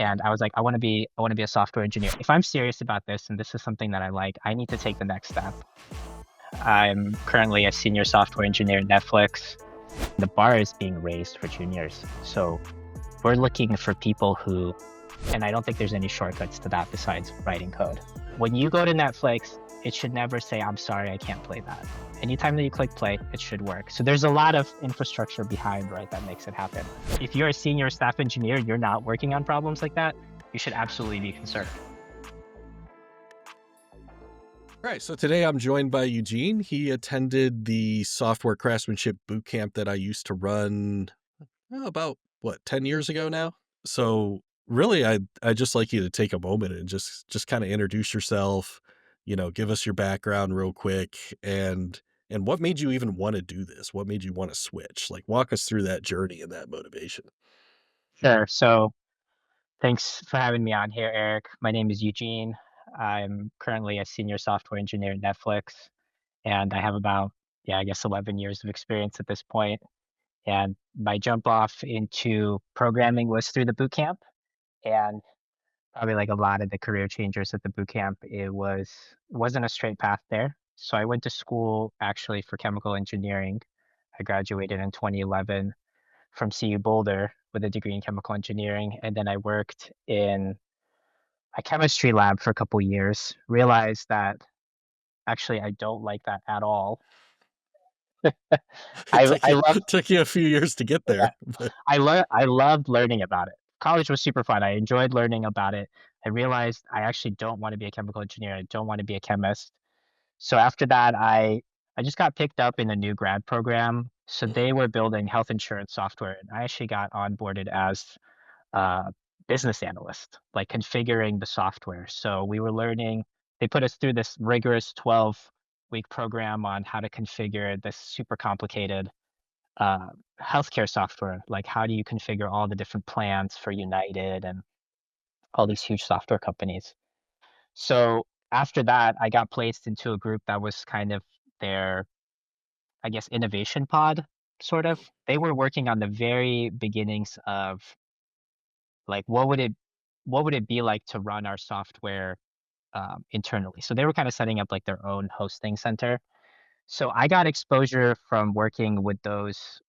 And I was like, I want to be a software engineer. If I'm serious about this and this is something that I like, I need to take the next step. I'm currently a senior software engineer at Netflix. The bar is being raised for juniors. So we're looking for people who, and I don't think there's any shortcuts to that besides writing code. When you go to Netflix, it should never say, I'm sorry, I can't play that. Anytime that you click play, it should work. So there's a lot of infrastructure behind, right, that makes it happen. If you're a senior staff engineer, you're not working on problems like that, you should absolutely be concerned. All right, so today I'm joined by Eugene. He attended the software craftsmanship bootcamp that I used to run about 10 years ago now. So really I just like you to take a moment and just kind of introduce yourself, give us your background real quick and what made you even want to do this? What made you want to switch? Like walk us through that journey and that motivation. Sure. So thanks for having me on here, Eric. My name is Eugene. I'm currently a senior software engineer at Netflix, and I have about, yeah, I guess 11 years of experience at this point. And my jump off into programming was through the boot camp. And probably like a lot of the career changers at the boot camp, it wasn't a straight path there. So I went to school actually for chemical engineering. I graduated in 2011 from CU Boulder with a degree in chemical engineering, and then I worked in a chemistry lab for a couple years. Realized that actually I don't like that at all. It I love took you a few years to get yeah, there, but I loved learning about it. College was super fun. I enjoyed learning about it. I realized I actually don't want to be a chemical engineer. I don't want to be a chemist. So after that, I just got picked up in a new grad program. So they were building health insurance software, and I actually got onboarded as a business analyst, like configuring the software. So we were learning. They put us through this rigorous 12-week program on how to configure this super complicated uh, healthcare software. Like how do you configure all the different plans for United and all these huge software companies? So after that, I got placed into a group that was kind of their, I guess, innovation pod, sort of. They were working on the very beginnings of like what would it be like to run our software internally. So they were kind of setting up like their own hosting center. So I got exposure from working with those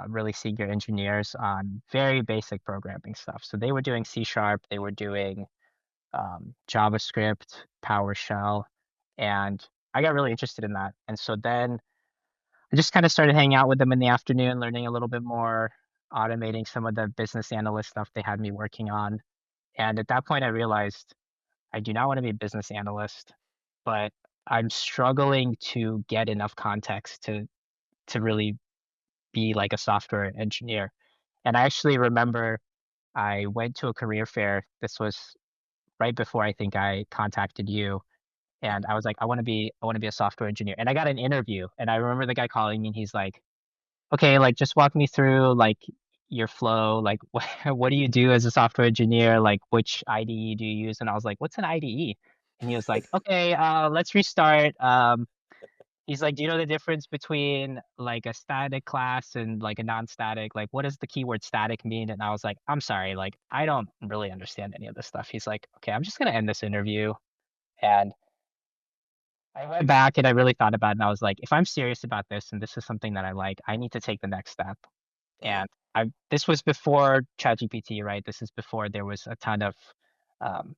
really senior engineers on very basic programming stuff. So they were doing C Sharp, they were doing JavaScript, PowerShell, and I got really interested in that. And so then I just kind of started hanging out with them in the afternoon, learning a little bit more, automating some of the business analyst stuff they had me working on. And at that point, I realized I do not want to be a business analyst, but I'm struggling to get enough context to really be like a software engineer. And I actually remember I went to a career fair. This was right before I think I contacted you, and I was like, I want to be a software engineer. And I got an interview, and I remember the guy calling me and he's like, "Okay, like just walk me through like your flow, like what do you do as a software engineer? Like which IDE do you use?" And I was like, "What's an IDE?" And he was like, "Okay, let's restart. He's like, "Do you know the difference between like a static class and like a non-static? Like, what does the keyword static mean?" And I was like, "I'm sorry, like I don't really understand any of this stuff." He's like, "Okay, I'm just gonna end this interview." And I went back and I really thought about it and I was like, if I'm serious about this and this is something that I like, I need to take the next step. And I this was before ChatGPT, right? This is before there was a ton of um,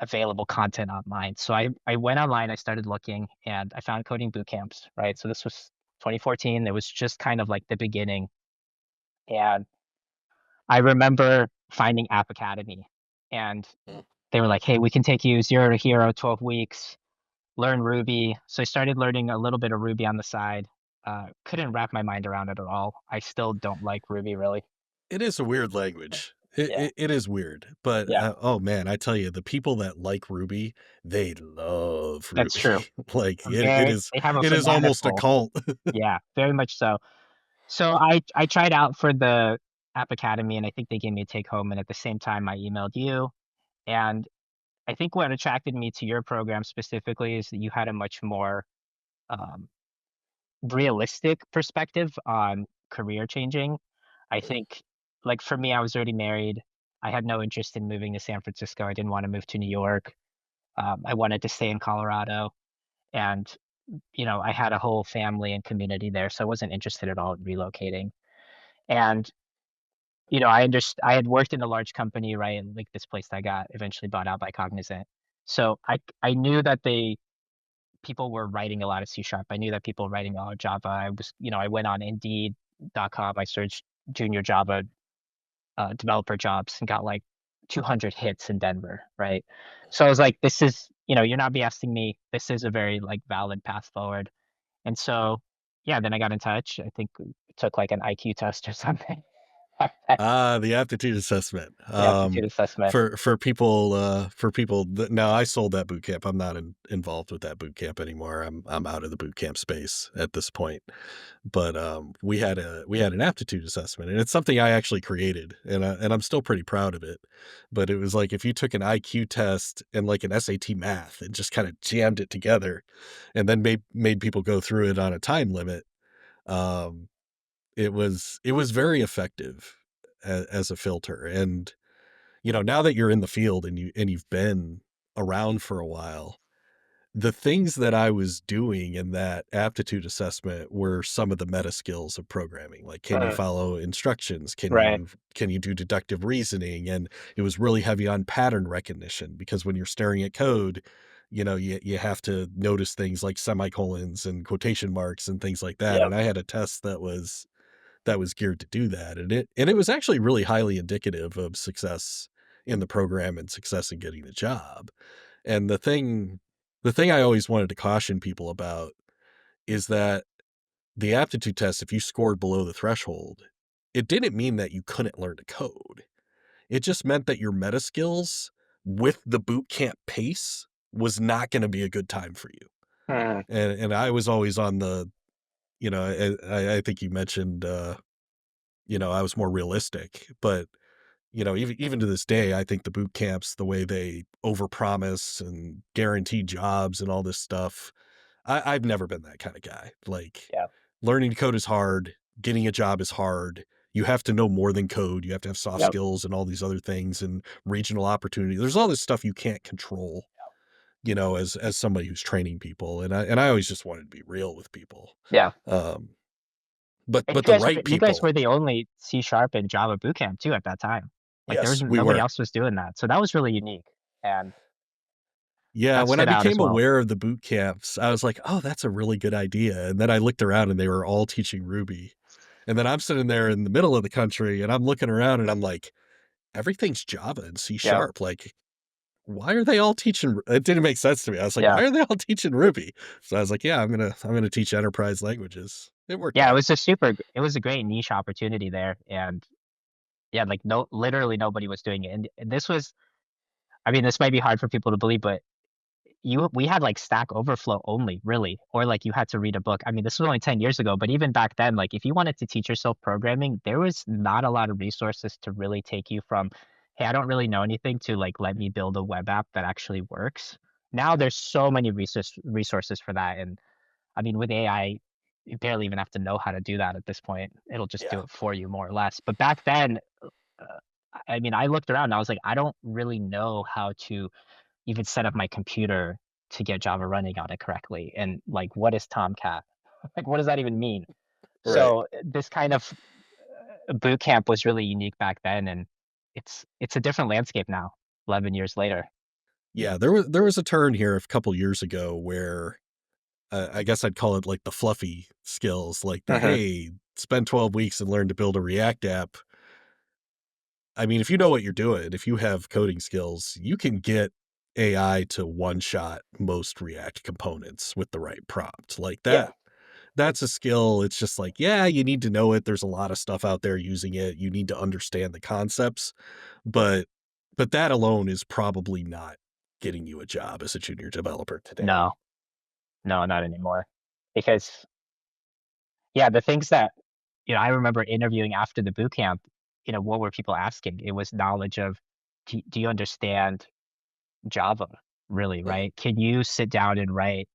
available content online. So I went online, I started looking, and I found coding boot camps, right? So this was 2014. It was just kind of like the beginning. And I remember finding App Academy, and they were like, "Hey, we can take you zero to hero, 12 weeks, learn Ruby." So I started learning a little bit of Ruby on the side. Couldn't wrap my mind around it at all. I still don't like Ruby really. it is a weird language. Yeah, It is weird, but yeah, oh man, I tell you, the people that like Ruby, they love that's Ruby. true. Like Very, they have a it is almost a fanatical. cult. Yeah, very much so. So I tried out for the App Academy, and I think they gave me a take home. And at the same time, I emailed you. And I think what attracted me to your program specifically is that you had a much more um, realistic perspective on career changing. I think, like for me, I was already married. I had no interest in moving to San Francisco. I didn't want to move to New York. I wanted to stay in Colorado, and I had a whole family and community there, so I wasn't interested at all in relocating. And I had worked in a large company, right? And like this place that got eventually bought out by Cognizant. So I knew that people were writing a lot of C sharp. I knew that people were writing a lot of Java. I went on Indeed.com. I searched junior Java developer jobs and got like 200 hits in Denver, right? So I was like, this is, you're not BSing me. This is a very like valid path forward. And so, yeah, then I got in touch. I think it took like an IQ test or something. Ah, the aptitude assessment. The aptitude assessment. For people that no, I sold that boot camp. I'm not involved with that boot camp anymore. I'm out of the boot camp space at this point. But we had an aptitude assessment, and it's something I actually created, and I'm still pretty proud of it. But it was like if you took an IQ test and like an SAT math and just kind of jammed it together, and then made people go through it on a time limit. Um, it was very effective as a filter. And now that you're in the field and you've been around for a while, the things that I was doing in that aptitude assessment were some of the meta skills of programming. Like, can you Mm, follow instructions? right. Can you do deductive reasoning? And it was really heavy on pattern recognition, because when you're staring at code, you have to notice things like semicolons and quotation marks and things like that. Yep. And I had a test that was geared to do that. And it was actually really highly indicative of success in the program and success in getting the job. And the thing I always wanted to caution people about is that the aptitude test, if you scored below the threshold, it didn't mean that you couldn't learn to code. It just meant that your meta skills with the boot camp pace was not going to be a good time for you. Mm, And I was always on I think you mentioned, I was more realistic. But even to this day, I think the boot camps, the way they overpromise and guarantee jobs and all this stuff, I've never been that kind of guy. Like, yeah. learning to code is hard, getting a job is hard. You have to know more than code. You have to have soft Yep. skills and all these other things and regional opportunity. There's all this stuff you can't control, as somebody who's training people. And I always just wanted to be real with people. Yeah. Um, but And but the right you guys people, were the only C sharp and Java bootcamp too at that time. Like there was yes, we nobody were. else was doing that. So that was really unique. And Yeah, that when I stood out as became well. aware of the boot camps, I was like, "Oh, that's a really good idea." And then I looked around and they were all teaching Ruby. And then I'm sitting there in the middle of the country and I'm looking around and I'm like, "Everything's Java and C Yeah. sharp. Like, why are they all teaching?" It didn't make sense to me. I was like, Yeah. "Why are they all teaching Ruby?" So I was like, "Yeah, I'm gonna teach enterprise languages." It worked Yeah, out. it was a great niche opportunity there. And yeah, like no literally nobody was doing it. And this was, I mean, this might be hard for people to believe, but we had like Stack Overflow only, really, or like you had to read a book. I mean, this was only 10 years ago, but even back then, like if you wanted to teach yourself programming, there was not a lot of resources to really take you from, hey, I don't really know anything, to like let me build a web app that actually works. Now there's so many resources for that. And I mean, with AI, you barely even have to know how to do that at this point. It'll just do Yeah. it for you more or less. But back then, uh, I mean, I looked around and I was like, I don't really know how to even set up my computer to get Java running on it correctly. And like, what is Tomcat? Like, what does that even mean? Right. So this kind of boot camp was really unique back then, and it's a different landscape now, 11 years later. Yeah, there was a turn here a couple years ago where, I guess I'd call it like the fluffy skills, like the, Hmm. "Hey, spend 12 weeks and learn to build a React app." I mean, if you know what you're doing, if you have coding skills, you can get AI to one shot most React components with the right prompt. Like Yeah. that's a skill. It's just like, yeah, you need to know it. There's a lot of stuff out there using it. You need to understand the concepts, but that alone is probably not getting you a job as a junior developer today. No, no, not anymore. Because yeah, the things that I remember interviewing after the boot camp, what were people asking? It was knowledge of, do you understand Java, really, Mhm. right? Can you sit down and write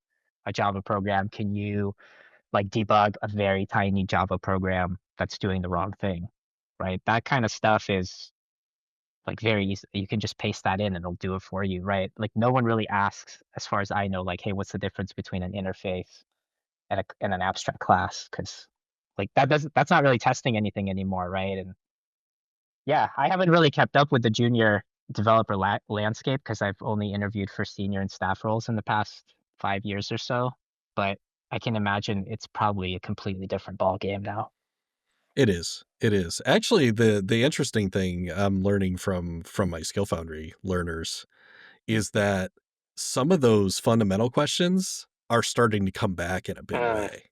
a Java program? Can you like debug a very tiny Java program that's doing the wrong thing, right? That kind of stuff is like very easy. You can just paste that in and it'll do it for you, right? Like no one really asks, as far as I know, like, hey, what's the difference between an interface and an abstract class? Because like that's not really testing anything anymore, right? And yeah, I haven't really kept up with the junior developer landscape because I've only interviewed for senior and staff roles in the past 5 years or so. But I can imagine it's probably a completely different ball game now. It is. It is. Actually, the interesting thing I'm learning from my Skill Foundry learners is that some of those fundamental questions are starting to come back in a big Mm, way.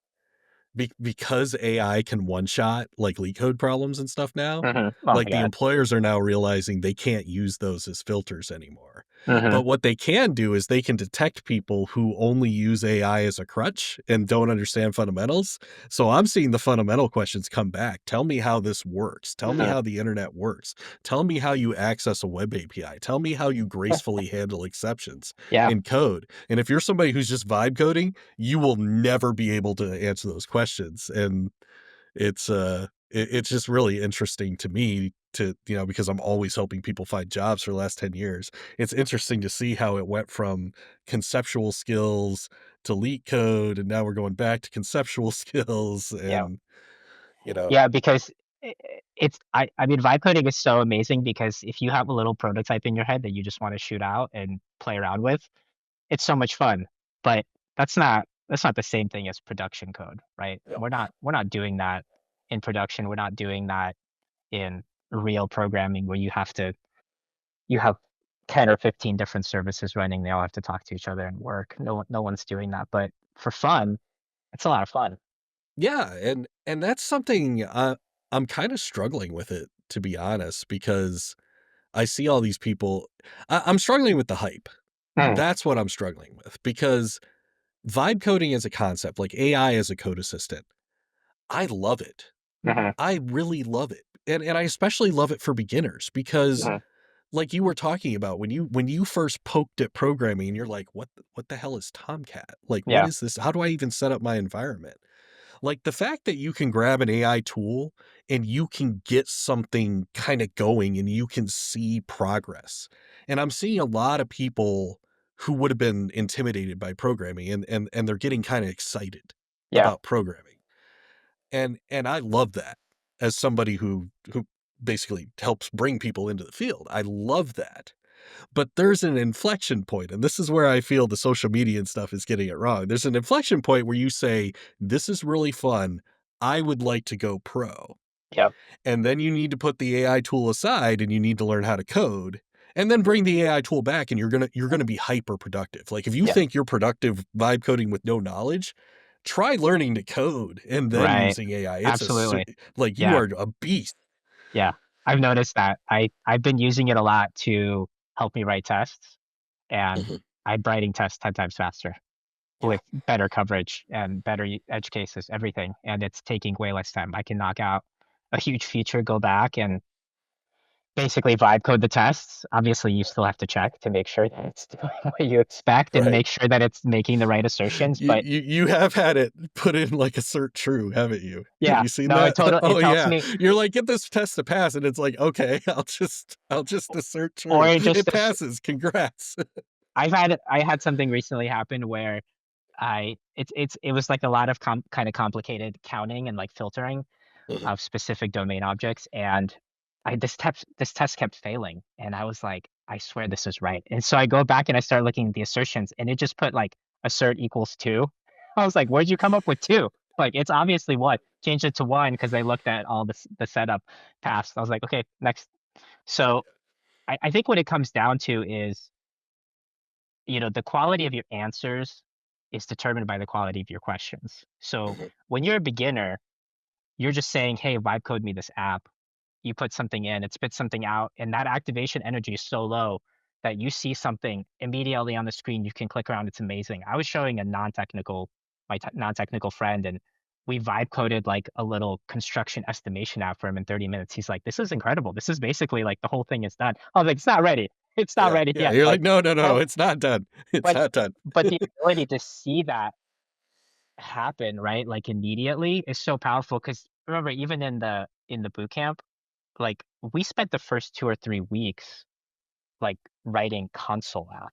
Because AI can one shot like leak code problems and stuff now, hmm. Oh my like the God. employers are now realizing they can't use those as filters anymore. Hmm. But what they can do is they can detect people who only use AI as a crutch and don't understand fundamentals. So I'm seeing the fundamental questions come back. Tell me how this works. Tell me Hmm. how the internet works. Tell me how you access a web API. Tell me how you gracefully handle exceptions Yeah. in code. And if you're somebody who's just vibe coding, you will never be able to answer those questions. And it's just really interesting to me to, because I'm always helping people find jobs for the last 10 years. It's interesting to see how it went from conceptual skills to leak code, and now we're going back to conceptual skills. Yeah. And you know Yeah, because I mean vibe coding is so amazing because if you have a little prototype in your head that you just want to shoot out and play around with, it's so much fun. But that's not the same thing as production code, right? Yep. We're not doing that in production. We're not doing that in real programming where you have 10 or 15 different services running. They all have to talk to each other and work. No one's doing that. But for fun, it's a lot of fun. Yeah, and that's something I'm kind of struggling with it, to be honest, because I see all these people. I'm struggling with the hype. Mm, That's what I'm struggling with, because vibe coding as a concept, like AI as a code assistant, I love it. mhm, I really love it. And I especially love it for beginners because, mhm. like you were talking about, when you first poked at programming and you're like, what the hell is Tomcat? Like, what Yeah, is this? How do I even set up my environment? Like, the fact that you can grab an AI tool and you can get something kind of going and you can see progress. And I'm seeing a lot of people who would have been intimidated by programming, and they're getting kind of excited yeah, about programming. And I love that as somebody who basically helps bring people into the field. I love that. But there's an inflection point, and this is where I feel the social media and stuff is getting it wrong. There's an inflection point where you say, "This is really fun. I would like to go pro." yeah, And then you need to put the AI tool aside and you need to learn how to code, and then bring the AI tool back, and you're gonna be hyper productive. Like, if you yeah. think you're productive vibe coding with no knowledge, try learning to code and then Right. using AI. Absolutely. Like, you Yeah, are a beast. yeah. I've noticed that. I've been using it a lot to help me write tests, and Mhm. I'm writing tests 10 times faster Yeah. with better coverage and better edge cases, everything. And it's taking way less time. I can knock out a huge feature, go back and basically vibe code the tests. Obviously, you still have to check to make sure that it's doing what you expect and Right. make sure that it's making the right assertions. You But you you have had it put in like assert true, haven't you? Have yeah, you seen no, that? it Oh, tells yeah. me, You're like, "Get this test to pass," and it's like, "Okay, I'll just assert or true." it just It this. passes, congrats. I had something recently happen where it was like a lot of kind of complicated counting and like filtering Mhm. of specific domain objects, and this test kept failing, and I was like, I swear this is right. And so I go back and I start looking at the assertions, and it just put like assert equals 2. I was like, where'd you come up with 2? Like it's obviously what changed it to 1 because they looked at all the setup past. I was like, okay, next. So I think what it comes down to is, the quality of your answers is determined by the quality of your questions. So Mhm. when you're a beginner, you're just saying, hey, vibe code me this app. You put something in, it spits something out, and that activation energy is so low that you see something immediately on the screen. You can click around. It's amazing. I was showing a non-technical friend, and we vibe coded like a little construction estimation app for him in 30 minutes. He's like, this is incredible. This is basically like the whole thing is done. I was like, it's not ready. It's not Yeah, ready yeah, yet. you're Like, like, "No, no, no, no, but it's not done. It's but not done." but the ability to see that happen, right, like immediately is so powerful. Because remember, even in the boot camp, like we spent the first 2 or 3 weeks like writing console apps,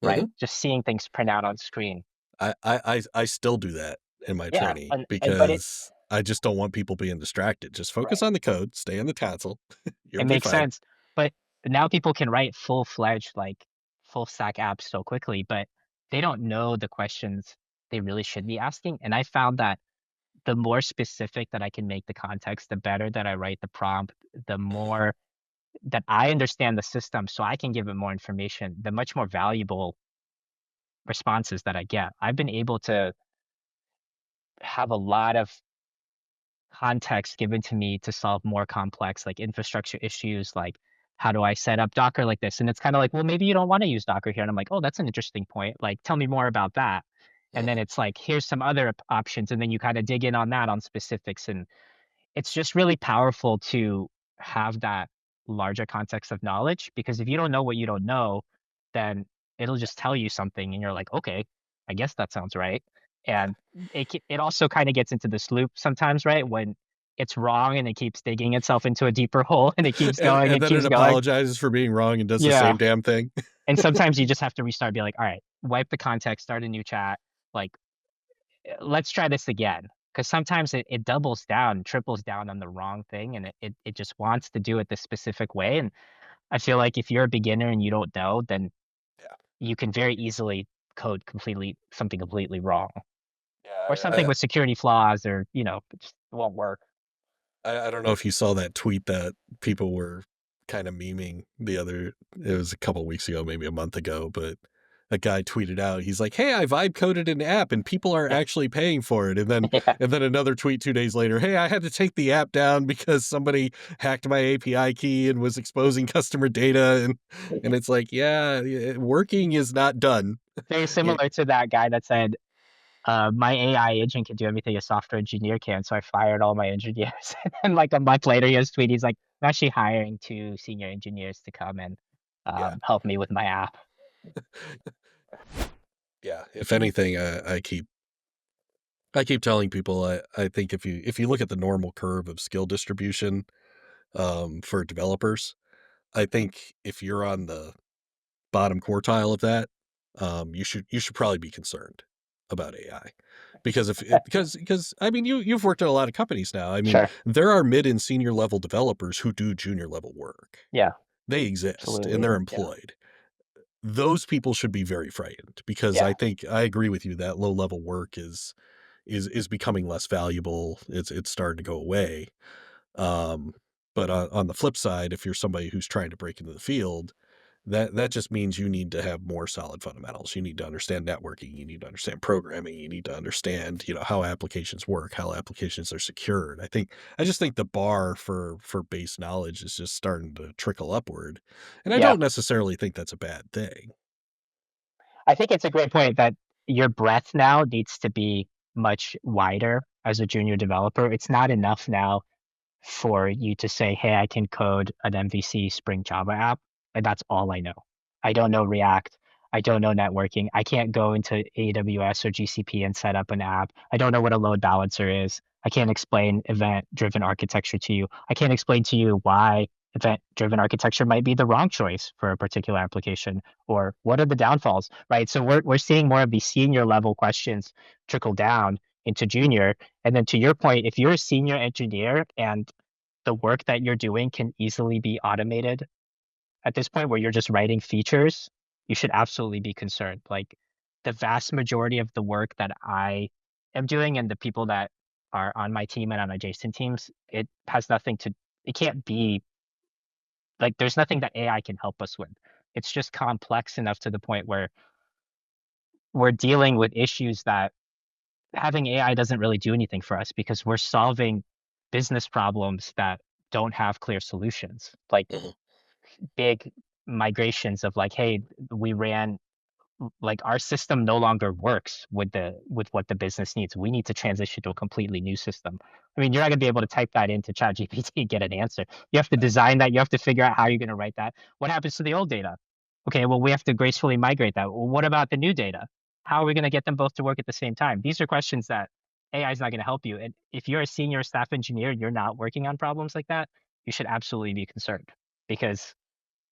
right? Mhm. Just seeing things print out on screen. I still do that in my Yeah, training and but it because I just don't want people being distracted. Just focus right. on the code, stay on the console. You'll It be makes fine. sense. But now people can write full-fledged, like full stack apps so quickly, but they don't know the questions they really should be asking. And I found that the more specific that I can make the context, the better that I write the prompt, the Mhm. more that I understand the system so I can give it more information, the much more valuable responses that I get. I've been able to have a lot of context given to me to solve more complex like infrastructure issues like how do I set up Docker like this? And it's kind of like, well, maybe you don't want to use Docker here. And I'm like, oh, that's an interesting point. Like, tell me more about that. And then Mhm. it's like, here's some other options. And then you kind of dig in on that on specifics. And it's just really powerful to have that larger context of knowledge because if you don't know what you don't know, then it'll just tell you something and you're like, okay, I guess that sounds right. Yeah. And it also kind of gets into this loop sometimes, right? When it's wrong and it keeps digging itself into a deeper hole and it keeps going And and then it keeps going. apologizes for being wrong and does the Yeah. same damn thing. And sometimes you just have to restart, be like, all right, wipe the context, start a new chat. Like, let's try this again. Because sometimes it doubles down, triples down on the wrong thing, and it just wants to do it the specific way. And I feel like if you're a beginner and you don't know, then Yeah. you can very easily code completely something completely wrong or Yeah. something with security flaws or, it just won't work. I don't know if you saw that tweet that people were kind of memeing it was a couple weeks ago, maybe a month ago, but a guy tweeted out, he's like, "Hey, I vibe coded an app and people are actually paying for it." Yeah. And then another tweet 2 days later, "Hey, I had to take the app down because somebody hacked my API key and was exposing customer data." And it's like, yeah, working is not done. Very Yeah, similar to that guy that said, my AI agent can do everything a software engineer can, so I fired all my engineers. And like a month later, he has tweet. He's like, I'm actually hiring 2 senior engineers to come and yeah, help me with my app. yeah. If anything, I keep telling people I think if you look at the normal curve of skill distribution for developers, I think if you're on the bottom quartile of that, you should probably be concerned about AI. Because if it because I mean you've worked at a lot of companies now. I mean, Sure. there are mid and senior level developers who do junior level work. Yeah, They exist and absolutely. they're Yeah. employed. Those people should be very frightened because I Yeah. think I agree with you that low level work is becoming less valuable. It's starting to go away. Um, but on the flip side, if you're somebody who's trying to break into the field, that just means you need to have more solid fundamentals. You need to understand networking. You need to understand programming. You need to understand, how applications work, how applications are secured. I just think the bar for base knowledge is just starting to trickle upward, and I Yeah. don't necessarily think that's a bad thing. I think it's a great point that your breadth now needs to be much wider as a junior developer. It's not enough now for you to say, hey, I can code an MVC Spring Java app, and that's all I know. I don't know React. I don't know networking. I can't go into AWS or GCP and set up an app. I don't know what a load balancer is. I can't explain event driven architecture to you. I can't explain to you why event driven architecture might be the wrong choice for a particular application or what are the downfalls, right? So we're seeing more of these senior level questions trickle down into junior. And then to your point, if you're a senior engineer and the work that you're doing can easily be automated at this point where you're just writing features, you should absolutely be concerned. Like the vast majority of the work that I am doing and the people that are on my team and on adjacent teams, it has nothing to, it can't be like there's nothing that AI can help us with. It's just complex enough to the point where we're dealing with issues that having AI doesn't really do anything for us because we're solving business problems that don't have clear solutions. Like Mhm. big migrations of like, hey, we ran like our system no longer works with what the business needs. We need to transition to a completely new system. I mean, you're not gonna be able to type that into ChatGPT and get an answer. You have to design that. You have to figure out how you're gonna write that. What happens to the old data? Okay, well, we have to gracefully migrate that. Well, what about the new data? How are we gonna get them both to work at the same time? These are questions that AI is not gonna help you. And if you're a senior staff engineer, you're not working on problems like that. you should absolutely be concerned because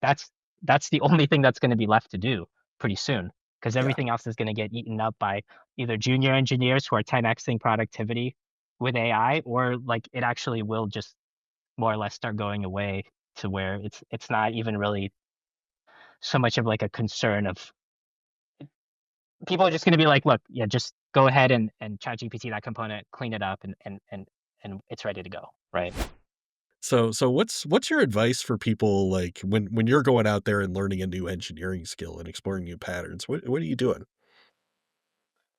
that's that's the only thing that's going to be left to do pretty soon because Yeah. everything else is going to get eaten up by either junior engineers who are 10xing productivity with AI, or like it actually will just more or less start going away to where it's not even really so much of like a concern of people are just going to be like, look, yeah, just go ahead and chat GPT that component, clean it up, and it's ready to go, right? So what's your advice for people like when you're going out there and learning a new engineering skill and exploring new patterns? What are you doing?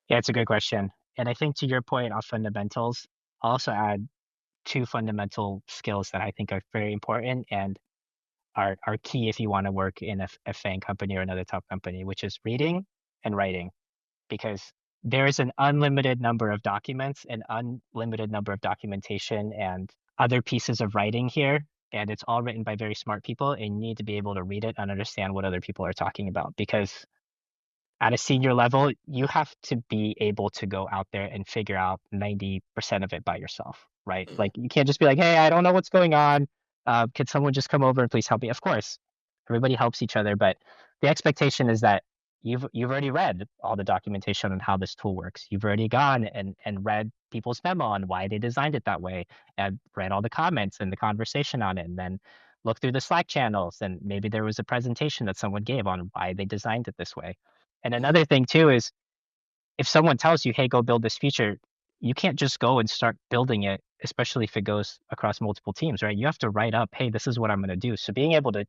Yeah, it's a good question. And I think to your point on fundamentals, I'll also add two fundamental skills that I think are very important and are key if you want to work in a FANG company or another top company, which is reading and writing, because there is an unlimited number of documents, an unlimited number of documentation and other pieces of writing here. And it's all written by very smart people, and you need to be able to read it and understand what other people are talking about because at a senior level, you have to be able to go out there and figure out 90% of it by yourself, right? Mhm. Like you can't just be like, "Hey, I don't know what's going on. Could someone just come over and please help me?" Of course, everybody helps each other, but the expectation is that you've already read all the documentation on how this tool works. You've already gone and read people's memo on why they designed it that way, and read all the comments and the conversation on it, and then look through the Slack channels, and maybe there was a presentation that someone gave on why they designed it this way. And Mhm. another thing too is if someone tells you, "Hey, go build this feature," you can't just go and start building it, especially if it goes across multiple teams, right? You have to write up, "Hey, this is what I'm going to do." So being able to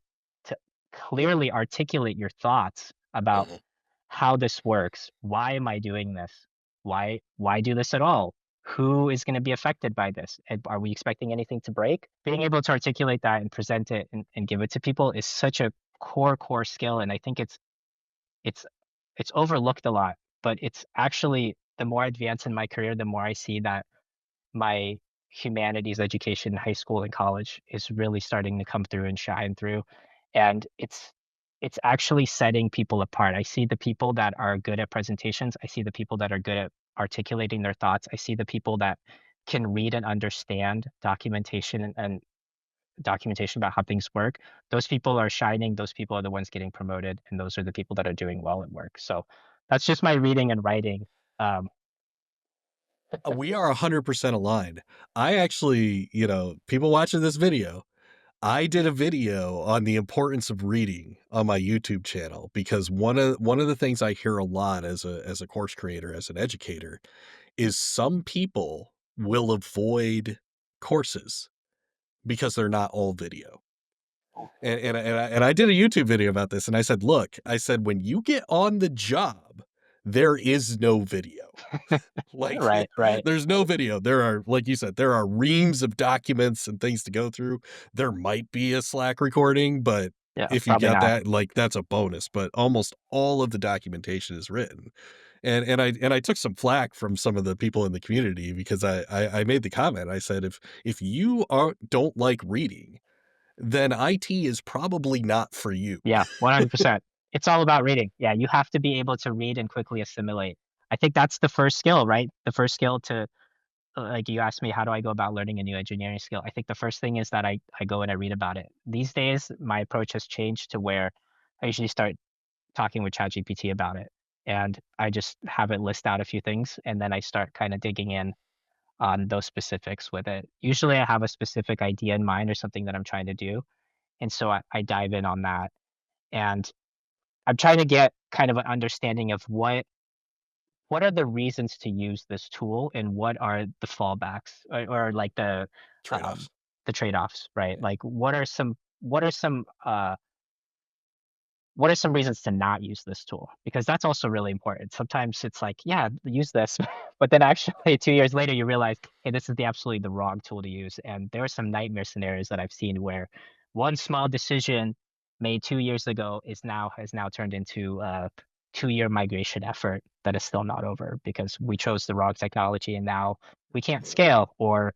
clearly articulate your thoughts about Mhm. how this works, why am I doing this? Why do this at all? Who is going to be affected by this? And are we expecting anything to break? Being able to articulate that and present it and give it to people is such a core skill. And I think it's it's overlooked a lot, but it's actually the more I advance in my career, the more I see that my humanities education in high school and college is really starting to come through and shine through. And it's actually setting people apart. I see the people that are good at presentations. I see the people that are good at articulating their thoughts. I see the people that can read and understand documentation and documentation about how things work. Those people are shining, those people are the ones getting promoted, and those are the people that are doing well at work. So that's just my reading and writing. Um, We are 100% aligned. I actually, people watching this video, I did a video on the importance of reading on my YouTube channel because one of the things I hear a lot as a course creator, as an educator, is some people will avoid courses because they're not all video. And I did a YouTube video about this, and I said, "Look," I said, "when you get on the job, there is no video. Like, right. there's no video. There are, like you said, there are reams of documents and things to go through. There might be a Slack recording, but Yeah, if you probably got not. that, like, that's a bonus, but almost all of the documentation is written." And I took some flack from some of the people in the community because I made the comment. I said, "If you don't like reading, then IT is probably not for you." Yeah, 100%. It's all about reading. Yeah, you have to be able to read and quickly assimilate. I think that's the first skill, right? The first skill to like you asked me, how do I go about learning a new engineering skill? I think the first thing is that I go and I read about it. These days, my approach has changed to where I usually start talking with ChatGPT about it. And I just have it list out a few things and then I start kind of digging in on those specifics with it. Usually I have a specific idea in mind or something that I'm trying to do. And so I dive in on that. And I'm trying to get kind of an understanding of what are the reasons to use this tool and what are the fallbacks or like Trade-offs. the trade-offs, right? Yeah. Like what are some reasons to not use this tool? Because that's also really important. Sometimes it's like, yeah, use this, but then actually 2 years later you realize, hey, this is the absolutely the wrong tool to use. And there are some nightmare scenarios that I've seen where one small decision made 2 years ago has now turned into a 2 year migration effort that is still not over because we chose the wrong technology and now we can't scale or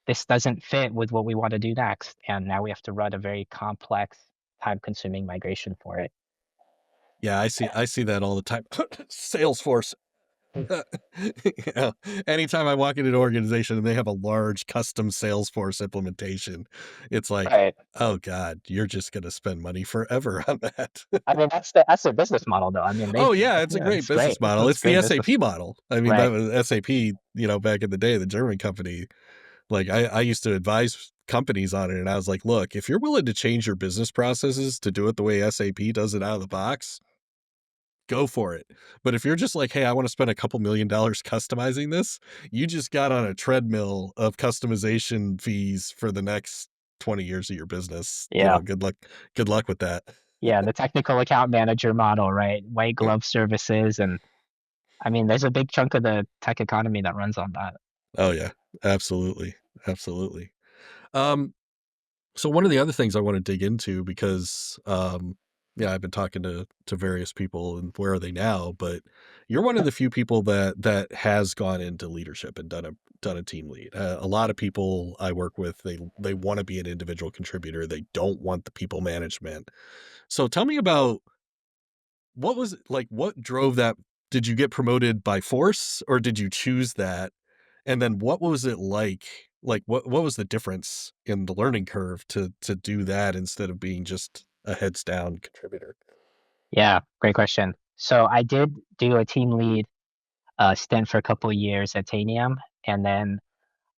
this doesn't fit with what we want to do next. And now we have to run a very complex, time consuming migration for it. Yeah, I see that all the time. Salesforce. Yeah. Anytime I walk into an organization and they have a large custom Salesforce implementation, it's like, Right. oh God, you're just going to spend money forever on that. I mean, that's their business model, though. I mean, Oh yeah, it's a yeah, great it's great. business model. It's It's the great business. SAP model. I mean, that Right. was SAP, back in the day, the German company. Like I used to advise companies on it and I was like, look, if you're willing to change your business processes to do it the way SAP does it out of the box, go for it. But if you're just like, hey, I want to spend a couple $1,000,000 customizing this, you just got on a treadmill of customization fees for the next 20 years of your business. Yeah. Good luck. Good luck with that. Yeah. The technical account manager model, right? White glove services. And I mean, there's a big chunk of the tech economy that runs on that. Oh yeah, absolutely. Absolutely. Um, So one of the other things I want to dig into because yeah, I've been talking to various people and where are they now, but you're one of the few people that has gone into leadership and done a team lead. A lot of people I work with, they want to be an individual contributor. They don't want the people management. So tell me about what was it like what drove that? Did you get promoted by force or did you choose that? And then what was it like? Like what was the difference in the learning curve to do that instead of being just a heads down contributor? Yeah. Great question. So I did do a team lead stint for a couple of years at Tanium, and then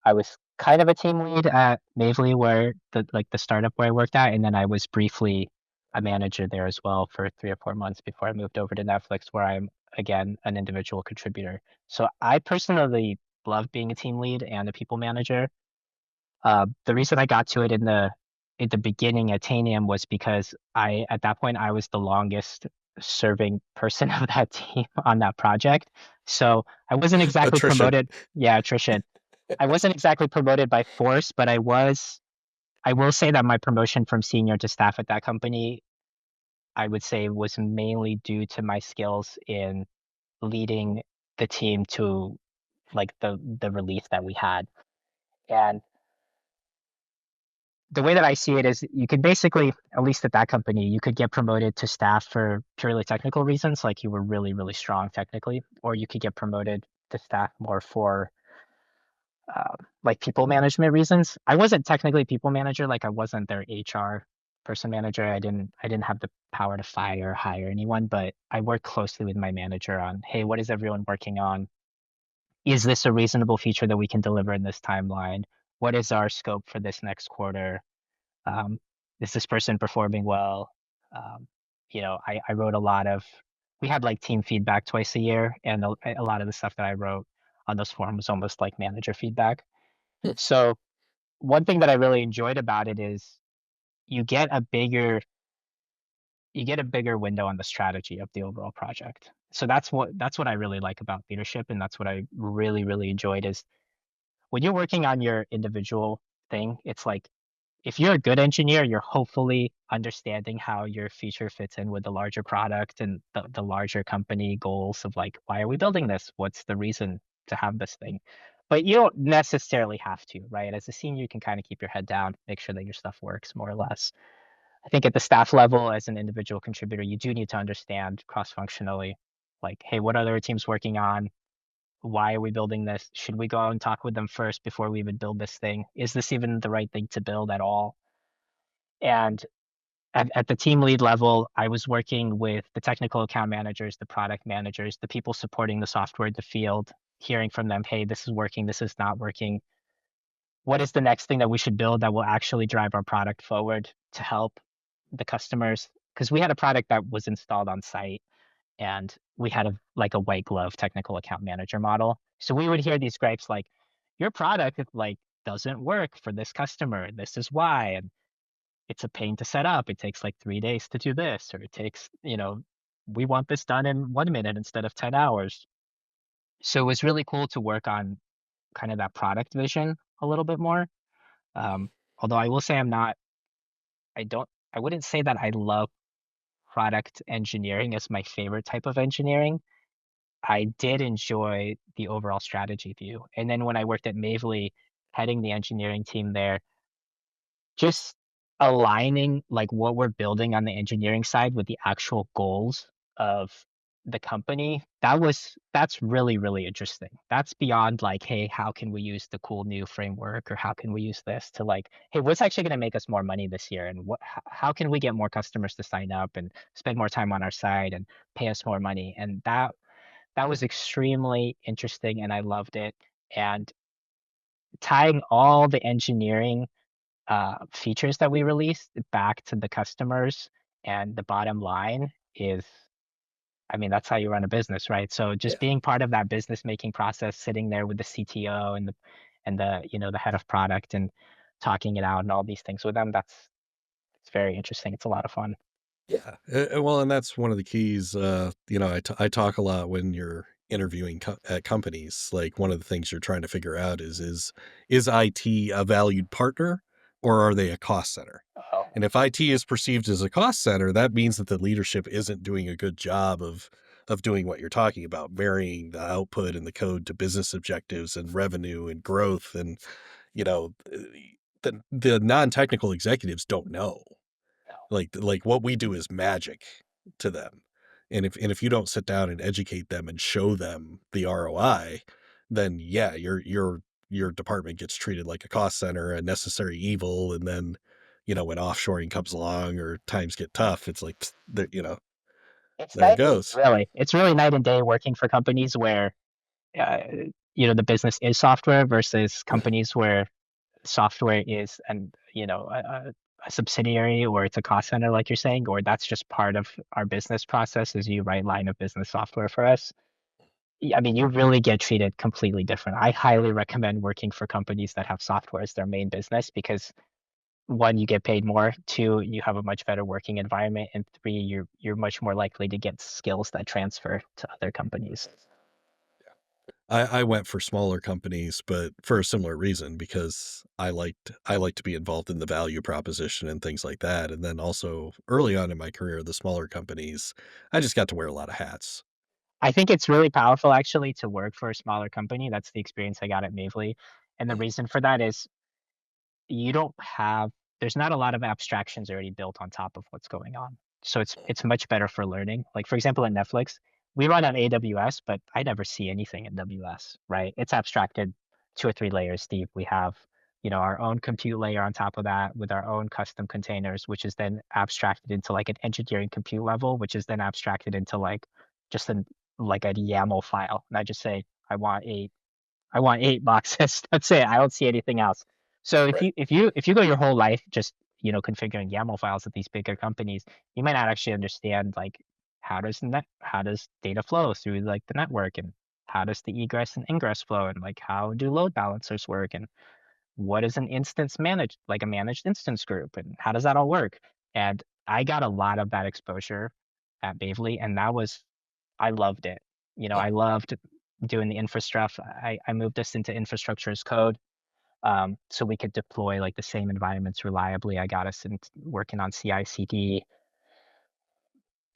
I was kind of a team lead at Mavely, where the startup where I worked at, and then I was briefly a manager there as well for 3 or 4 months before I moved over to Netflix, where I'm again an individual contributor. So I personally love being a team lead and a people manager. The reason I got to it in the beginning at Tanium was because I at that point I was the longest serving person of that team on that project. So I wasn't exactly Attrition. promoted. Yeah, attrition. I wasn't exactly promoted by force, but I will say that my promotion from senior to staff at that company, I would say was mainly due to my skills in leading the team to like the release that we had. And the way that I see it is you could basically, at least at that company, you could get promoted to staff for purely technical reasons, like you were really, really strong technically, or you could get promoted to staff more for like people management reasons. I wasn't technically people manager, like I wasn't their HR person manager. I didn't have the power to fire or hire anyone, but I worked closely with my manager on, hey, what is everyone working on? Is this a reasonable feature that we can deliver in this timeline? What is our scope for this next quarter? Um, is this person performing well? Um, I wrote a lot of, we had like team feedback twice a year, and a lot of the stuff that I wrote on those forums was almost like manager feedback. So one thing that I really enjoyed about it is you get a bigger you get a bigger window on the strategy of the overall project. So that's what I really like about leadership, and that's what I really, really enjoyed is when you're working on your individual thing, it's like if you're a good engineer, you're hopefully understanding how your feature fits in with the larger product and the larger company goals of like, why are we building this? What's the reason to have this thing? But you don't necessarily have to, right? As a senior, you can kind of keep your head down, make sure that your stuff works more or less. I think at the staff level, as an individual contributor, you do need to understand cross-functionally, like, hey, what other teams working on? Why are we building this? Should we go out and talk with them first before we even build this thing? Is this even the right thing to build at all? And at the team lead level, I was working with the technical account managers, the product managers, the people supporting the software in the field, hearing from them, hey, this is working, this is not working. What is the next thing that we should build that will actually drive our product forward to help the customers? Because we had a product that was installed on site and we had like a white glove technical account manager model. So we would hear these gripes like, your product like doesn't work for this customer. This is why. And it's a pain to set up. It takes like 3 days to do this, or it takes, we want this done in 1 minute instead of 10 hours. So it was really cool to work on kind of that product vision a little bit more. Um, Although I will say I don't, I wouldn't say that I love product engineering as my favorite type of engineering. I did enjoy the overall strategy view. And then when I worked at Mavely, heading the engineering team there, just aligning like what we're building on the engineering side with the actual goals of the company, that's really, really interesting. That's beyond like, hey, how can we use the cool new framework or how can we use this to like, hey, what's actually going to make us more money this year and how can we get more customers to sign up and spend more time on our site and pay us more money? And that was extremely interesting and I loved it. And tying all the engineering features that we released back to the customers and the bottom line is, I mean, that's how you run a business, right? So just Yeah. being part of that business making process, sitting there with the CTO and the the head of product and talking it out and all these things with them, that's it's very interesting. It's a lot of fun. Yeah. Well, and that's one of the keys. I talk a lot when you're interviewing at companies. Like one of the things you're trying to figure out is IT a valued partner or are they a cost center? Oh, And if IT is perceived as a cost center, that means that the leadership isn't doing a good job of doing what you're talking about, marrying the output and the code to business objectives and revenue and growth. And you know, the non-technical executives don't know. no. Like what we do is magic to them. And if you don't sit down and educate them and show them the ROI, then yeah, your department gets treated like a cost center, a necessary evil, and then, when offshoring comes along or times get tough, it's like, there, It's there it night and day, goes. really. It's really night and day working for companies where uh, the business is software versus companies where software is and a subsidiary or it's a cost center like you're saying, or that's just part of our business process as you write line of business software for us. I mean, you really get treated completely different. I highly recommend working for companies that have software as their main business because one, you get paid more, two, you have a much better working environment, and three, you're much more likely to get skills that transfer to other companies. I went for smaller companies, but for a similar reason, because I like to be involved in the value proposition and things like that. And then also early on in my career, the smaller companies, I just got to wear a lot of hats. I think it's really powerful actually to work for a smaller company. That's the experience I got at Mavely. And the Mm, reason for that is you don't have there's not a lot of abstractions already built on top of what's going on. So it's much better for learning. Like for example, at Netflix, we run on AWS, but I never see anything in AWS, right? It's abstracted 2 or 3 layers deep. We have, our own compute layer on top of that with our own custom containers, which is then abstracted into like an engineering compute level, which is then abstracted into like just an like a YAML file. And I just say, I want 8 boxes. That's it. I don't see anything else. So if right. you go your whole life just configuring YAML files at these bigger companies, you might not actually understand like how does data flow through like the network and how does the egress and ingress flow and like how do load balancers work and what is an instance managed like a managed instance group and how does that all work? And I got a lot of that exposure at Bavely, and I loved it. Oh, I loved doing the infra stuff. I moved us into infrastructure as code, so we could deploy like the same environments reliably. I got us in working on CI/CD.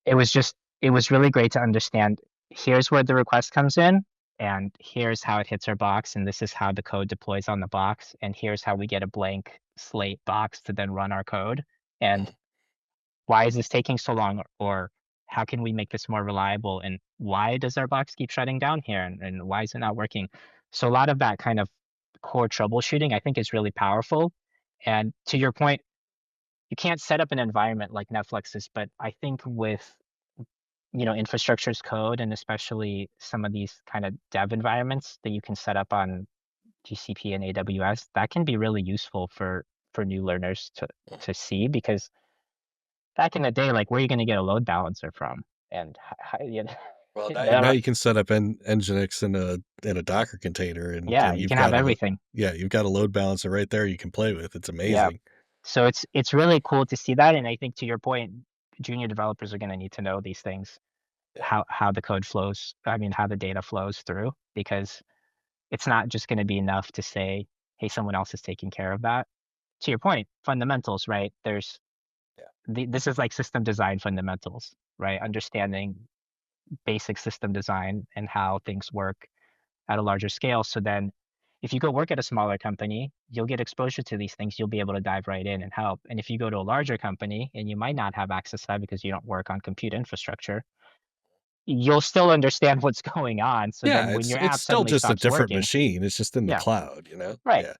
It was really great to understand. Here's where the request comes in, and here's how it hits our box, and this is how the code deploys on the box, and here's how we get a blank slate box to then run our code. And why is this taking so long? Or how can we make this more reliable? And why does our box keep shutting down here? And why is it not working? So a lot of that kind of core troubleshooting, I think, is really powerful. And to your point, you can't set up an environment like Netflix's, but I think with infrastructure as code and especially some of these kind of dev environments that you can set up on GCP and AWS, that can be really useful for new learners to see because back in the day, like where are you going to get a load balancer from? And well, now never, you can set up Nginx in a Docker container, and yeah, and you you've can have got a everything. yeah, you've got a load balancer right there you can play with. It's Yeah. amazing. So it's really cool to see that. And I think to your point, junior developers are going to need to know these things, Yeah. how the code flows. I mean, how the data flows through, because it's not just going to be enough to say, hey, someone else is taking care of that. To your point, fundamentals, right? Yeah. This is like system design fundamentals, right? Understanding basic system design and how things work at a larger scale. So then if you go work at a smaller company, you'll get exposure to these things. You'll be able to dive right in and help. And if you go to a larger company and you might not have access to that because you don't work on compute infrastructure, you'll still understand what's going on. So Yeah, then when your it's app still suddenly just a stops different working, machine. It's just in the yeah, cloud, you know? right. Yeah.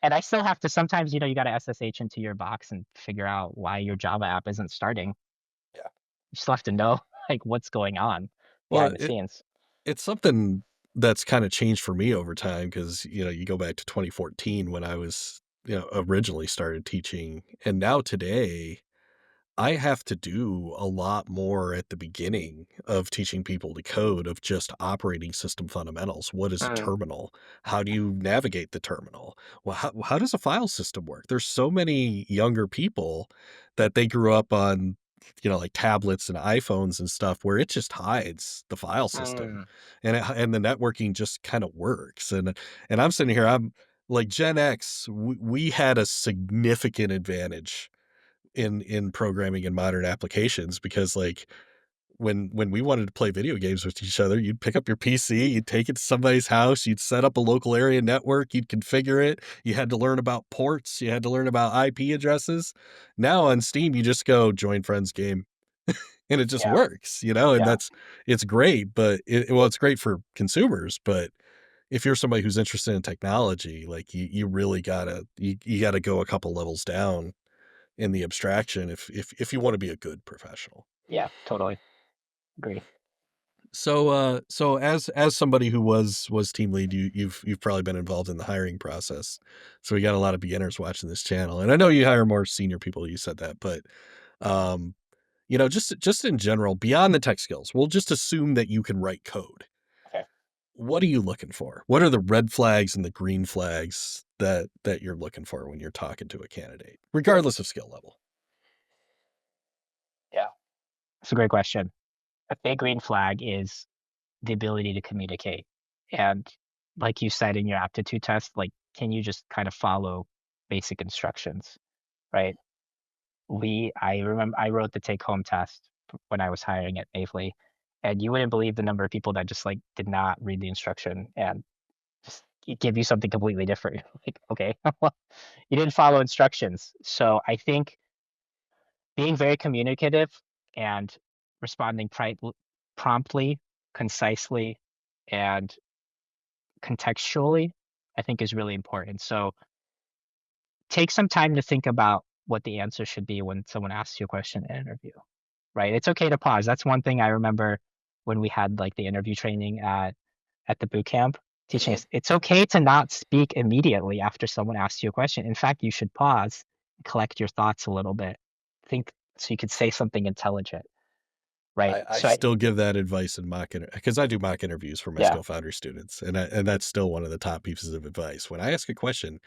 And I still have to sometimes, you got to SSH into your box and figure out why your Java app isn't starting. Yeah. You still have to know like what's going on Well, behind the scenes. it's something that's kind of changed for me over time because, you go back to 2014 when I was, originally started teaching. And now today, I have to do a lot more at the beginning of teaching people to code of just operating system fundamentals. What is a Mm, terminal? How do you navigate the terminal? Well, how does a file system work? There's so many younger people that they grew up on, like tablets and iPhones and stuff where it just hides the file system mm, and the networking just kind of works. And I'm sitting here, I'm like Gen X, we had a significant advantage in programming and modern applications because like when we wanted to play video games with each other, you'd pick up your PC, you'd take it to somebody's house, you'd set up a local area network, you'd configure it, you had to learn about ports, you had to learn about IP addresses. Now on Steam, you just go join friends game and it just yeah, works, and yeah, it's great, but it's great for consumers, but if you're somebody who's interested in technology, like you really you gotta go a couple levels down in the abstraction if you want to be a good professional. yeah, totally agree. So as somebody who was team lead, you've probably been involved in the hiring process. So we got a lot of beginners watching this channel. And I know you hire more senior people, you said that, but um just in general, beyond the tech skills, we'll just assume that you can write code. Okay. What are you looking for? What are the red flags and the green flags that you're looking for when you're talking to a candidate, regardless of skill level? Yeah. It's a great question. A big green flag is the ability to communicate. And like you said in your aptitude test, like, can you just kind of follow basic instructions, right? I remember I wrote the take home test when I was hiring at Mavely, and you wouldn't believe the number of people that just like did not read the instruction and just give you something completely different. Like, okay, well, you didn't follow instructions. So I think being very communicative and responding promptly, concisely, and contextually, I think is really important. So take some time to think about what the answer should be when someone asks you a question in an interview, right? It's okay to pause. That's one thing I remember when we had like the interview training at the boot camp teaching Mhm. us. It's okay to not speak immediately after someone asks you a question. In fact, you should pause, collect your thoughts a little bit, think so you could say something intelligent, right? I So I, still give that advice in because I do mock interviews for my yeah, skill Foundry students, and that's still one of the top pieces of advice. When I ask a question,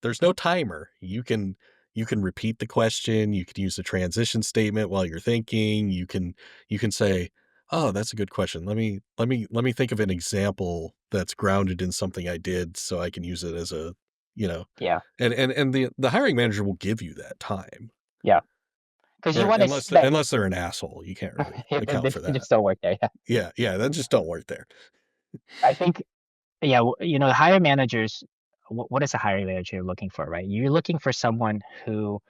there's no timer. You can repeat the question. You could use a transition statement while you're thinking. You can say, "Oh, that's a good question. Let me think of an example that's grounded in something I did, so I can use it as a, you know." yeah, And the hiring manager will give you that time, yeah, because you or want to spend. unless they're an asshole, you can't really account They for that. just don't work there. Yeah, Yeah, yeah, then just don't work there. I think yeah, hiring managers. What is a hiring manager looking for, right? You're looking for someone who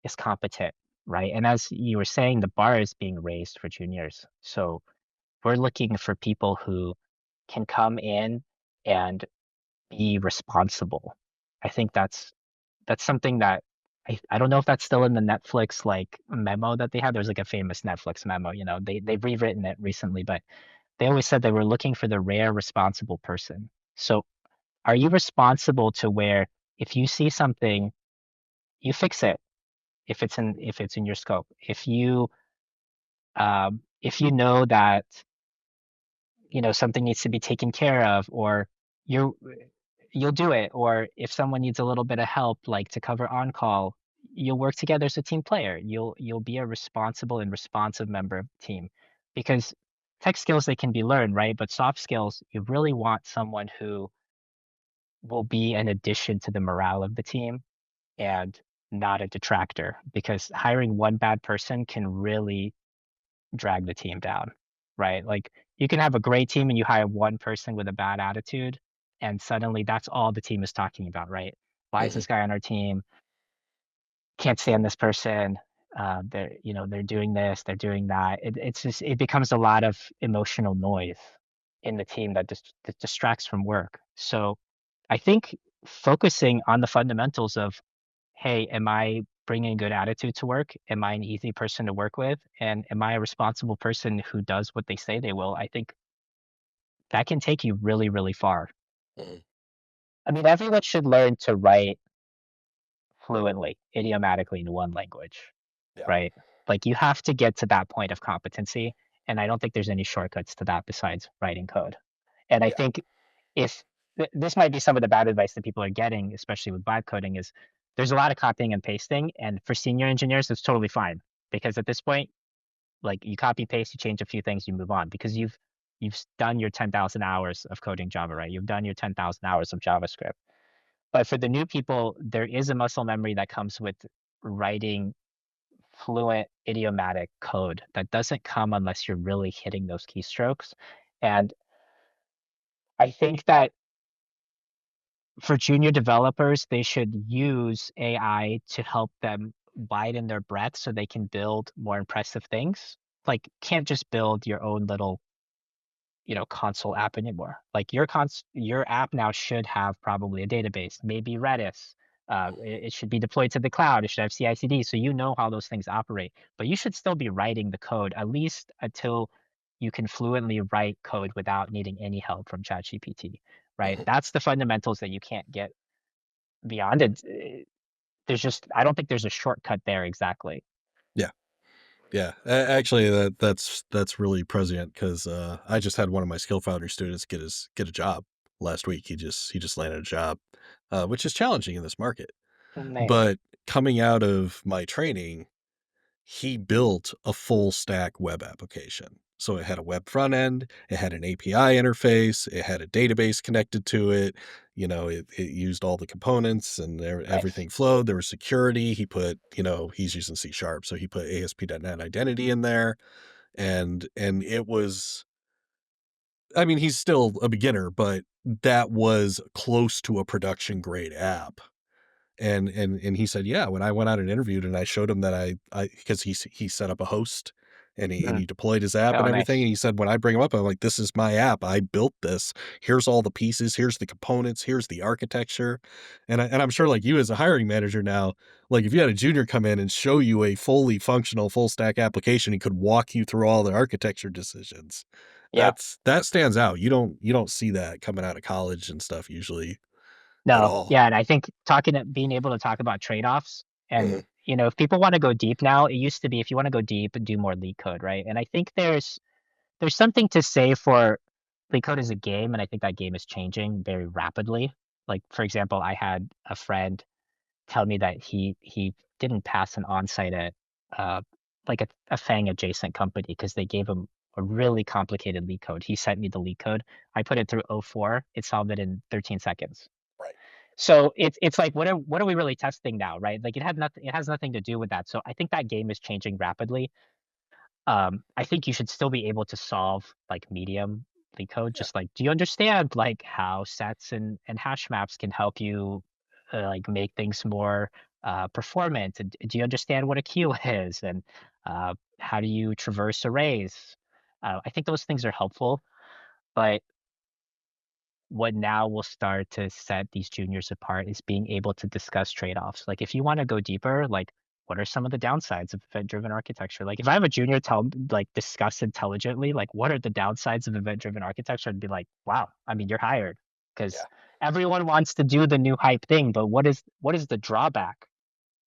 is competent, right? And as you were saying, the bar is being raised for juniors. So we're looking for people who can come in and be responsible. I think that's something that I don't know if that's still in the Netflix like memo that they had. There's like a famous Netflix memo, they've rewritten it recently, but they always said they were looking for the rare responsible person. So are you responsible to where if you see something, you fix it if it's in your scope. If you know that something needs to be taken care of, or you you'll do it, or if someone needs a little bit of help like to cover on call, you'll work together as a team player. You'll be a responsible and responsive member of the team, because tech skills, they can be learned, right? But soft skills, you really want someone who will be an addition to the morale of the team and not a detractor, because hiring one bad person can really drag the team down, right? Like you can have a great team and you hire one person with a bad attitude, and suddenly that's all the team is talking about, right? Why is Mhm. this guy on our team? Can't stand this person. they're doing this, they're doing that. It's just it becomes a lot of emotional noise in the team that distracts from work. So I think focusing on the fundamentals of, hey, am I bringing a good attitude to work? Am I an easy person to work with? And am I a responsible person who does what they say they will? I think that can take you really, really far. Mhm. I mean, everyone should learn to write fluently, idiomatically in one language, Yeah. right? Like you have to get to that point of competency. And I don't think there's any shortcuts to that besides writing code. And I Yeah. think if this might be some of the bad advice that people are getting, especially with vibe coding, is there's a lot of copying and pasting. And for senior engineers, it's totally fine because at this point, like you copy paste, you change a few things, you move on because you've done your 10,000 hours of coding Java, right? You've done your 10,000 hours of JavaScript. But for the new people, there is a muscle memory that comes with writing fluent idiomatic code that doesn't come unless you're really hitting those keystrokes. And I think that for junior developers, they should use AI to help them widen their breadth so they can build more impressive things. Like, can't just build your own little console app anymore. Like your app now should have probably a database, maybe Redis. It should be deployed to the cloud. It should have CI/CD, so you know how those things operate. But you should still be writing the code at least until you can fluently write code without needing any help from ChatGPT. Right? Mhm. That's the fundamentals that you can't get beyond it. There's just I don't think there's a shortcut there exactly. Yeah. Yeah. Actually, that's really prescient because I just had one of my skill foundry students get a job last week. He just landed a job, which is challenging in this market. Nice. But coming out of my training, he built a full stack web application. So it had a web front end, it had an API interface, it had a database connected to it. It used all the components and Nice. everything flowed. There was security. He's using C sharp. So he put ASP.NET identity in there. And it was, I mean, he's still a beginner, but that was close to a production grade app. And he said, "Yeah, when I went out and interviewed and I showed him that I because he set up a host and Mm. he deployed his app Oh, and everything, nice. and he said, when I bring him up, I'm like, this is my app. I built this. Here's all the pieces. Here's the components. Here's the architecture." And I'm sure like you as a hiring manager now, like if you had a junior come in and show you a fully functional full stack application, he could walk you through all the architecture decisions. Yeah. That stands out. You don't see that coming out of college and stuff usually at No, all. yeah, and I think being able to talk about trade-offs and, Mhm. if people wanna go deep now, it used to be if you wanna go deep, do more leak code, right? And I think there's something to say for leak code as a game, and I think that game is changing very rapidly. Like, for example, I had a friend tell me that he didn't pass an onsite at, uh, like a FANG adjacent company because they gave him a really complicated leak code. He sent me the leak code. I put it through O4, it solved it in 13 seconds. Right. So it's like what are we really testing now, right? Like it has nothing to do with that. So I think that game is changing rapidly. I think you should still be able to solve like medium leak code. Yeah. Just like, do you understand like how sets and hash maps can help you like make things more performant? And do you understand what a queue is? And how do you traverse arrays? I think those things are helpful, but what now will start to set these juniors apart is being able to discuss trade-offs. Like if you want to go deeper, like what are some of the downsides of event-driven architecture? Like if I have a junior discuss intelligently, like what are the downsides of event-driven architecture? I'd be like, wow, I mean, you're hired because Yeah. everyone wants to do the new hype thing, but what is the drawback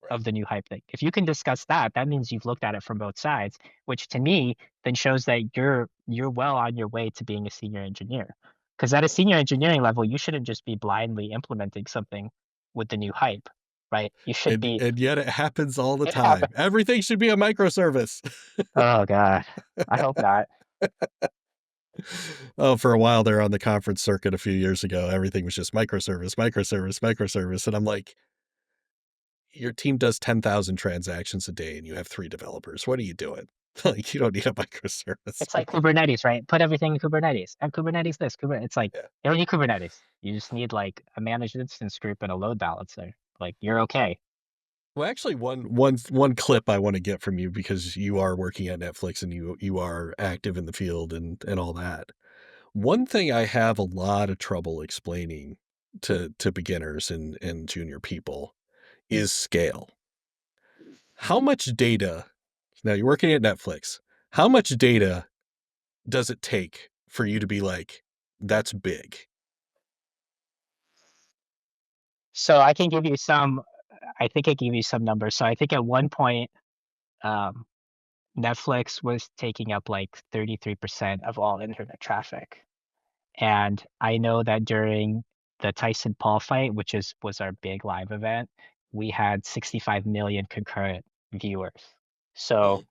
Right. of the new hype thing? If you can discuss that, that means you've looked at it from both sides, which to me then shows that you're well on your way to being a senior engineer. Because at a Mhm. senior engineering level, you shouldn't just be blindly implementing something with the new hype, right? You should And be and yet it happens all the it time. happen. Everything should be a microservice. Oh God. I hope not. Oh, for a while there on the conference circuit a few years ago, everything was just microservice, microservice, microservice, and I'm like, "Your team does 10,000 transactions a day and you have 3 developers. What are you doing? Like, you don't need a microservice." It's like Kubernetes, right? Put everything in Kubernetes. And Kubernetes this, Kubernetes. It's like Yeah. you don't need Kubernetes. You just need like a managed instance group and a load balancer. Like you're okay. Well, actually, one clip I want to get from you because you are working at Netflix and you are active in the field and all that. One thing I have a lot of trouble explaining to beginners and junior people is scale. How much data now you're working at Netflix, how much data does it take for you to be like, "That's big"? So I can give you some, I think I gave you some numbers. So I think at one point, um, Netflix was taking up like 33% of all internet traffic. And I know that during the Tyson Paul fight, which was our big live event, we had 65 million concurrent viewers. So Mm,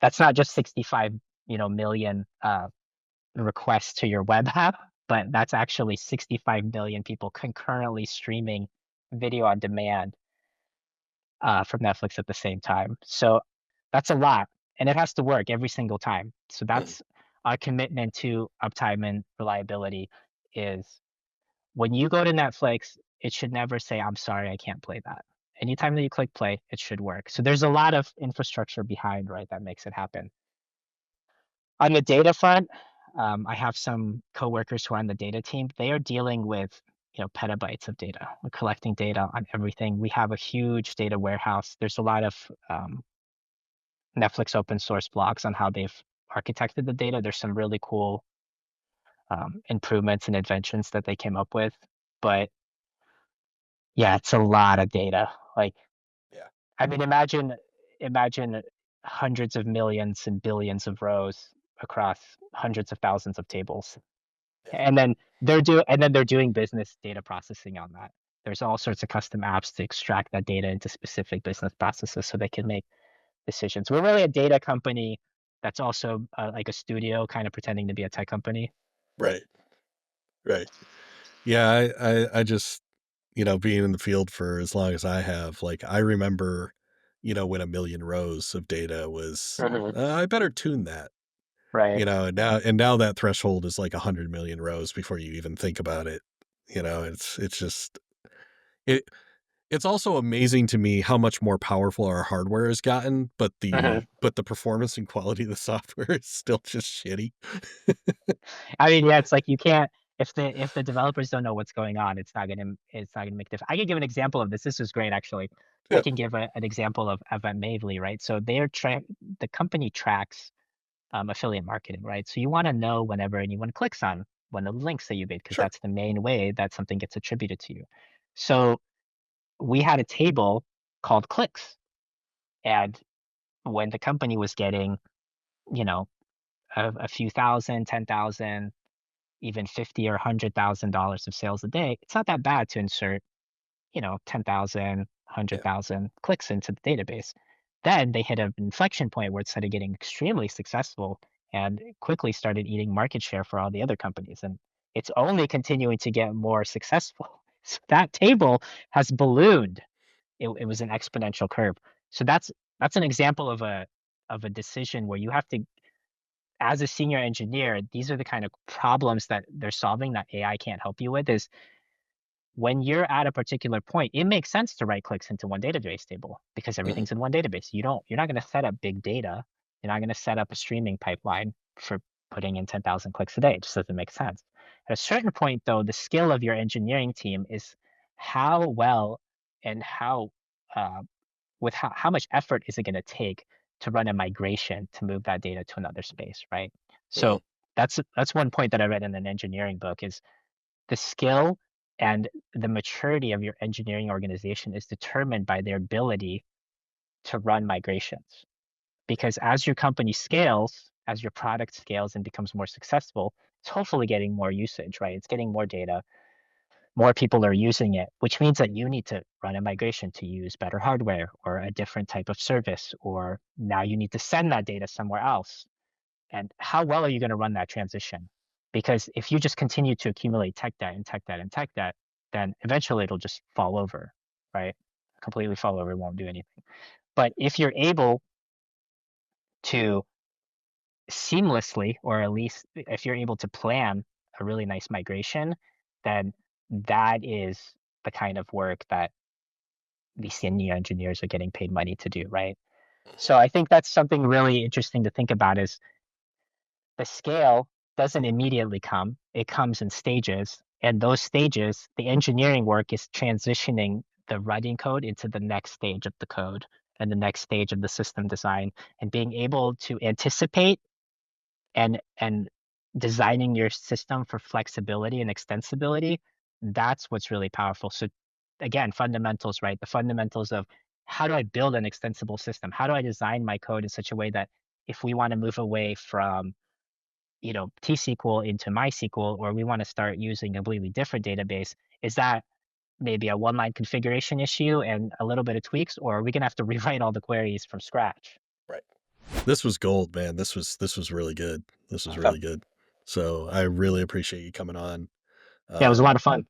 that's not just 65, million requests to your web app, but that's actually 65 million people concurrently streaming video on demand from Netflix at the same time. So that's a lot, and it has to work every single time. So mm, that's our commitment to uptime and reliability is when you go to Netflix, it should never say, I'm sorry, I can't play that. Anytime that you click play, it should work. So there's a lot of infrastructure behind, right, that makes it happen. On the data front, I have some coworkers who are on the data team. They are dealing with, petabytes of data. We're collecting data on everything. We have a huge data warehouse. There's a lot of Netflix open source blogs on how they've architected the data. There's some really cool improvements and inventions that they came up with. But yeah, it's a lot of data. Like, yeah, I mean, imagine hundreds of millions and billions of rows across hundreds of thousands of tables. yeah, And then they're doing business data processing on that. There's all sorts of custom apps to extract that data into specific business processes so they can make decisions. We're really a data company that's also like a studio, kind of pretending to be a tech company. right, right. Yeah, I just, being in the field for as long as I have, like, I remember, when a million rows of data was, Mhm. I better tune that, Right. and now that threshold is like 100 million rows before you even think about it. It's just it it's also amazing to me how much more powerful our hardware has gotten, but Mhm. the performance and quality of the software is still just shitty. I mean, yeah, it's like you can't if the developers don't know what's going on, it's not gonna make difference. I can give an example of this. This is great actually. I Yeah, can give an example of at Mavely, right? So the company tracks affiliate marketing, right? So you want to know whenever anyone clicks on one of the links that you made, because sure. that's the main way that something gets attributed to you. So we had a table called clicks, and when the company was getting, you know, a few thousand, 10,000, even 50 or $100,000 of sales a day, it's not that bad to insert, 10,000, Yeah. 100,000 clicks into the database. Then they hit an inflection point where it started getting extremely successful and quickly started eating market share for all the other companies. And it's only continuing to get more successful. So that table has ballooned. It was an exponential curve. So that's an example of a decision where you have to, as a senior engineer, these are the kind of problems that they're solving that AI can't help you with. Is when you're at a particular point, it makes sense to write clicks into one database table because Mhm. everything's in one database. You're not going to set up big data. You're not going to set up a streaming pipeline for putting in 10,000 clicks a day. It just doesn't make sense. At a certain point, though, the skill of your engineering team is how well and uh, how much effort is it going to take to run a migration to move that data to another space, right? Mhm. So that's one point that I read in an engineering book is the skill and the maturity of your engineering organization is determined by their ability to run migrations. Yeah. Because as your company scales, as your product scales and becomes more successful, it's hopefully getting more usage, right? It's getting more data, more people are using it, which means that you need to run a migration to use better hardware or a different type of service, or now you need to send that data somewhere else. And how well are you going to run that transition? Because if you just continue to accumulate tech debt and tech debt and tech debt, then eventually it'll just fall over, right? Completely fall over, it won't do anything. But if you're able to seamlessly, or at least if you're able to plan a really nice migration, then that is the kind of work these senior engineers are getting paid money to do, right? So I think that's something really interesting to think about is the scale doesn't immediately come. It comes in stages. And those stages, the engineering work is transitioning the writing code into the next stage of the code and the next stage of the system design and being able to anticipate and designing your system for flexibility and extensibility. That's what's really powerful. So again, fundamentals, right? The fundamentals of how do I build an extensible system? How do I design my code in such a way that if we want to move away from T-SQL into MySQL, or we want to start using a completely different database, is that maybe a one-line configuration issue and a little bit of tweaks, or are we gonna have to rewrite all the queries from scratch? Right. This was gold, man. This was really good. This was Awesome. really good. So I really appreciate you coming on. Yeah, it was a Um, lot of fun.